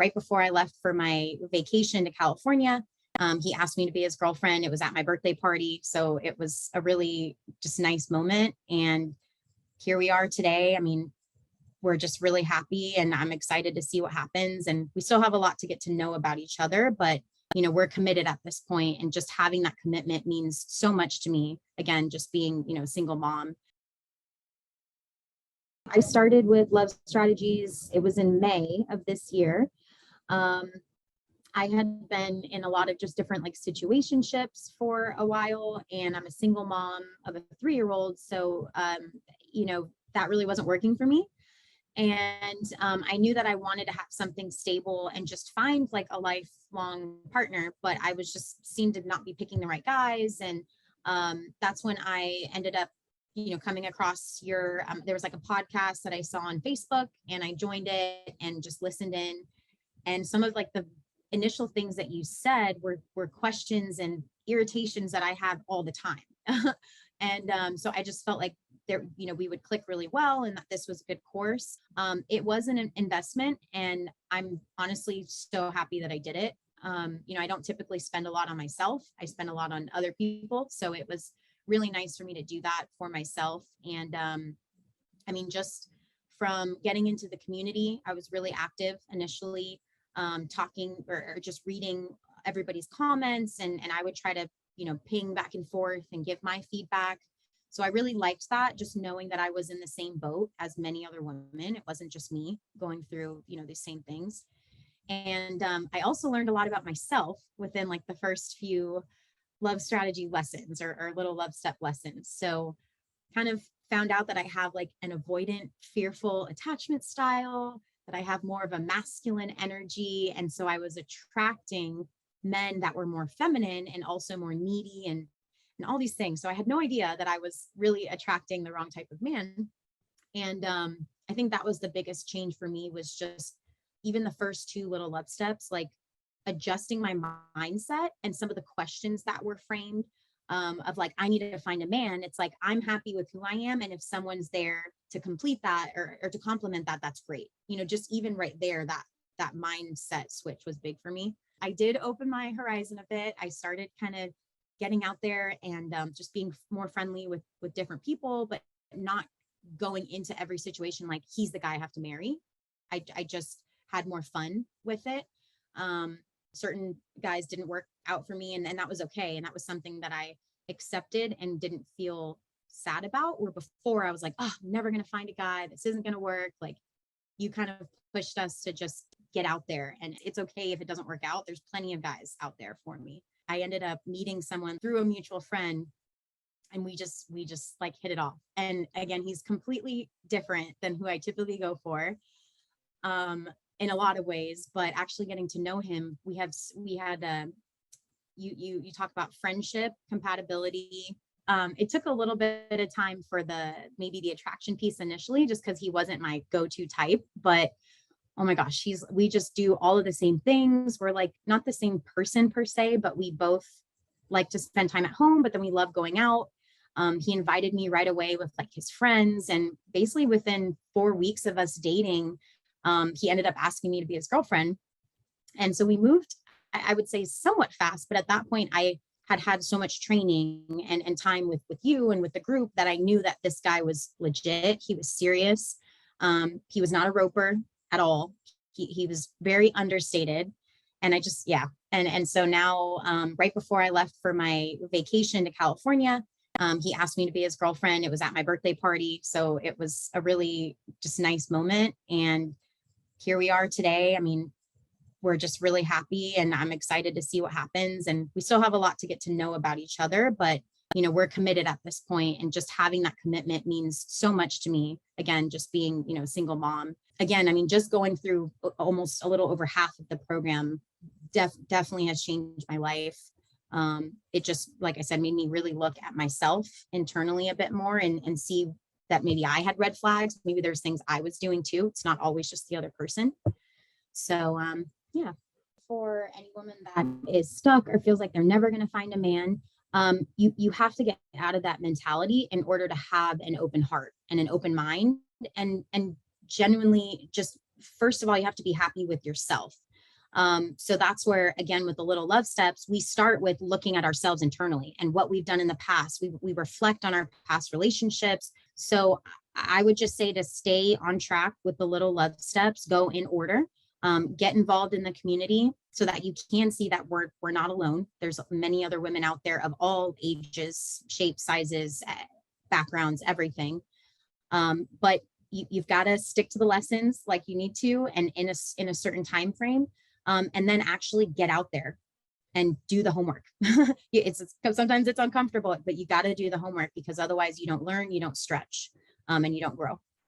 right before I left for my vacation to California. He asked me to be his girlfriend. It was at my birthday party. So it was a really just nice moment. And here we are today. I mean, we're just really happy and I'm excited to see what happens. And we still have a lot to get to know about each other, but we're committed at this point, and just having that commitment means so much to me. Again, just being, a single mom. I started with Love Strategies. It was in May of this year. Um, I had been in a lot of just different like situationships for a while, and I'm a single mom of a 3-year-old. So, that really wasn't working for me. And I knew that I wanted to have something stable and just find like a lifelong partner, but I was just seemed to not be picking the right guys. And that's when I ended up, coming across your, there was like a podcast that I saw on Facebook, and I joined it and just listened in. And some of like the initial things that you said were questions and irritations that I have all the time. And so I just felt like there, we would click really well, and that this was a good course. It was an investment, and I'm honestly so happy that I did it. I don't typically spend a lot on myself. I spend a lot on other people. So it was really nice for me to do that for myself. And just from getting into the community, I was really active initially, talking or just reading everybody's comments, and I would try to, ping back and forth and give my feedback. So I really liked that, just knowing that I was in the same boat as many other women. It wasn't just me going through, the same things. And I also learned a lot about myself within like the first few love strategy lessons or little love step lessons. So kind of found out that I have like an avoidant, fearful attachment style, that I have more of a masculine energy. And so I was attracting men that were more feminine and also more needy and all these things. So I had no idea that I was really attracting the wrong type of man. And I think that was the biggest change for me, was just even the first 2 little love steps, like adjusting my mindset and some of the questions that were framed, of like, I need to find a man. It's like, I'm happy with who I am. And if someone's there to complete that or to complement that, that's great. Just even right there, that mindset switch was big for me. I did open my horizon a bit. I started kind of getting out there and just being more friendly with different people, but not going into every situation like he's the guy I have to marry. I just had more fun with it. Certain guys didn't work out for me, and that was okay. And that was something that I accepted and didn't feel sad about, where before I was like, oh, I'm never going to find a guy. This isn't going to work. Like, you kind of pushed us to just get out there, and it's okay if it doesn't work out. There's plenty of guys out there for me. I ended up meeting someone through a mutual friend, and we just like hit it off. And again, he's completely different than who I typically go for, in a lot of ways, but actually getting to know him, we had you talk about friendship, compatibility. It took a little bit of time for maybe the attraction piece initially, just because he wasn't my go-to type, but oh my gosh, we just do all of the same things. We're like not the same person per se, but we both like to spend time at home, but then we love going out. He invited me right away with like his friends, and basically within 4 weeks of us dating, he ended up asking me to be his girlfriend. And so we moved, I would say somewhat fast, but at that point I had so much training and time with you and with the group that I knew that this guy was legit. He was serious. He was not a roper at all. He was very understated. And I just, yeah. And so now, right before I left for my vacation to California, he asked me to be his girlfriend. It was at my birthday party. So it was a really just nice moment. And here we are today. I mean, we're just really happy, and I'm excited to see what happens. And we still have a lot to get to know about each other, but we're committed at this point, and just having that commitment means so much to me. Again, just being, a single mom. Again, I mean, just going through almost a little over half of the program definitely has changed my life. It just, like I said, made me really look at myself internally a bit more and see that maybe I had red flags. Maybe there's things I was doing too. It's not always just the other person. So, yeah, for any woman that is stuck or feels like they're never going to find a man, you have to get out of that mentality in order to have an open heart and an open mind, and genuinely just, first of all, you have to be happy with yourself. So that's where, again, with the little love steps, we start with looking at ourselves internally and what we've done in the past. We reflect on our past relationships. So I would just say to stay on track with the little love steps, go in order, get involved in the community so that you can see that we're not alone. There's many other women out there of all ages, shapes, sizes, backgrounds, everything. But you've got to stick to the lessons like you need to, and in a certain time frame, and then actually get out there and do the homework. It's sometimes it's uncomfortable, but you got to do the homework, because otherwise you don't learn, you don't stretch, and you don't grow.